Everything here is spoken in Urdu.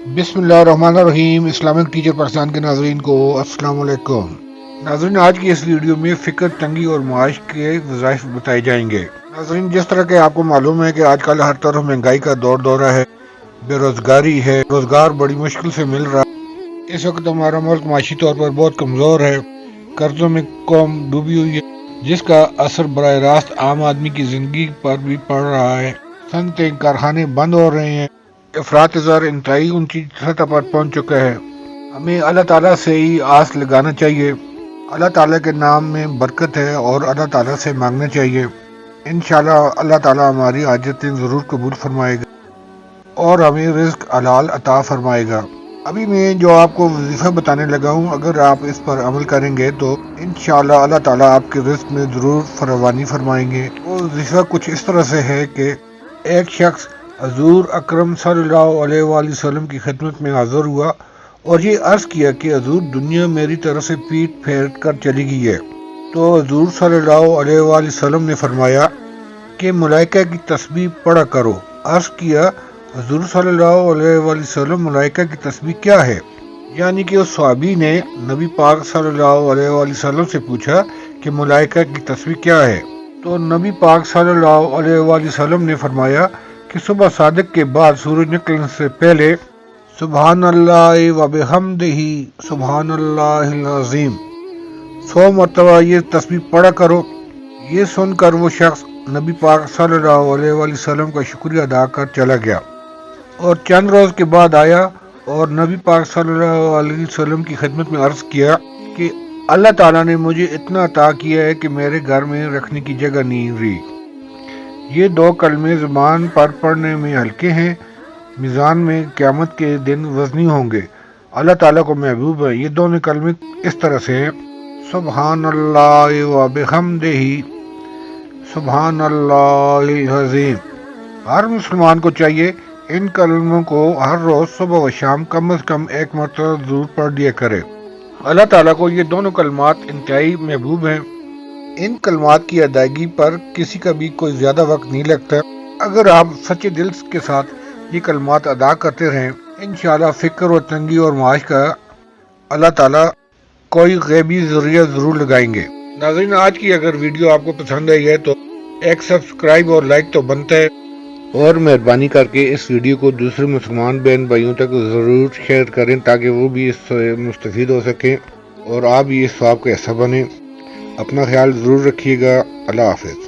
بسم اللہ الرحمن الرحیم۔ اسلامک ٹیچر پاکستان کے ناظرین کو السلام علیکم۔ ناظرین، آج کی اس ویڈیو میں فقر، تنگی اور معاش کے وظائف بتائے جائیں گے۔ ناظرین، جس طرح کہ آپ کو معلوم ہے کہ آج کل ہر طرف مہنگائی کا دورہ ہے، بے روزگاری ہے، روزگار بڑی مشکل سے مل رہا ہے۔ اس وقت ہمارا ملک معاشی طور پر بہت کمزور ہے، قرضوں میں قوم ڈوبی ہوئی ہے، جس کا اثر براہ راست عام آدمی کی زندگی پر بھی پڑ رہا ہے۔ صنعتیں، کارخانے بند ہو رہے ہیں، افراط زر انتہائی اونچی سطح پر پہنچ چکا ہے۔ ہمیں اللہ تعالیٰ سے ہی آس لگانا چاہیے۔ اللہ تعالیٰ کے نام میں برکت ہے اور اللہ تعالیٰ سے مانگنا چاہیے۔ انشاءاللہ اللہ تعالیٰ ہماری حاجتیں ضرور قبول فرمائے گا اور ہمیں رزق حلال عطا فرمائے گا۔ ابھی میں جو آپ کو وظیفہ بتانے لگا ہوں، اگر آپ اس پر عمل کریں گے تو انشاءاللہ اللہ تعالیٰ آپ کے رزق میں ضرور فراوانی فرمائیں گے۔ وہ وظیفہ کچھ اس طرح سے ہے کہ ایک شخص حضور اکرم صلی اللہ علیہ وآلہ وسلم کی خدمت میں حاضر ہوا اور یہ عرض کیا کہ حضور، دنیا میری طرف سے پیٹ پھیر کر چلی گئی ہے۔ تو حضور صلی اللہ علیہ وآلہ وسلم نے فرمایا کہ ملائکہ کی تسبیح پڑھا کرو۔ عرض کیا، حضور صلی اللہ علیہ وآلہ وسلم، ملائکہ کی تسبیح کیا ہے؟ یعنی کہ اس صحابی نے نبی پاک صلی اللہ علیہ وآلہ وسلم سے پوچھا کہ ملائکہ کی تسبیح کیا ہے؟ تو نبی پاک صلی اللہ علیہ وآلہ وسلم نے فرمایا کہ صبح صادق کے بعد سورج نکلنے سے پہلے سبحان اللہ و بحمدہ سبحان اللہ العظیم 100 مرتبہ یہ تسبیح پڑھا کرو۔ یہ سن کر وہ شخص نبی پاک صلی اللہ علیہ وآلہ وسلم کا شکریہ ادا کر چلا گیا اور چند روز کے بعد آیا اور نبی پاک صلی اللہ علیہ وسلم کی خدمت میں عرض کیا کہ اللہ تعالیٰ نے مجھے اتنا عطا کیا ہے کہ میرے گھر میں رکھنے کی جگہ نہیں رہی۔ یہ 2 کلمے زبان پر پڑھنے میں ہلکے ہیں، میزان میں قیامت کے دن وزنی ہوں گے، اللہ تعالیٰ کو محبوب ہے۔ یہ دونوں کلمے اس طرح سے ہیں، سبحان اللہ و بحمدہ سبحان اللہ العظیم۔ ہر مسلمان کو چاہیے ان کلموں کو ہر روز صبح و شام کم از کم 1 مرتبہ ضرور پڑھ لیا کرے۔ اللہ تعالیٰ کو یہ دونوں کلمات انتہائی محبوب ہیں۔ ان کلمات کی ادائیگی پر کسی کا بھی کوئی زیادہ وقت نہیں لگتا۔ اگر آپ سچے دل کے ساتھ یہ کلمات ادا کرتے رہیں، انشاءاللہ فقر و تنگی اور معاش کا اللہ تعالیٰ کوئی غیبی ذریعہ ضرور لگائیں گے۔ ناظرین، آج کی اگر ویڈیو آپ کو پسند آئی ہے تو ایک سبسکرائب اور لائک تو بنتا ہے، اور مہربانی کر کے اس ویڈیو کو دوسرے مسلمان بہن بھائیوں تک ضرور شیئر کریں تاکہ وہ بھی اس سے مستفید ہو سکیں اور آپ بھی اس ثواب کا حصہ بنیں۔ اپنا خیال ضرور رکھیے گا۔ اللہ حافظ۔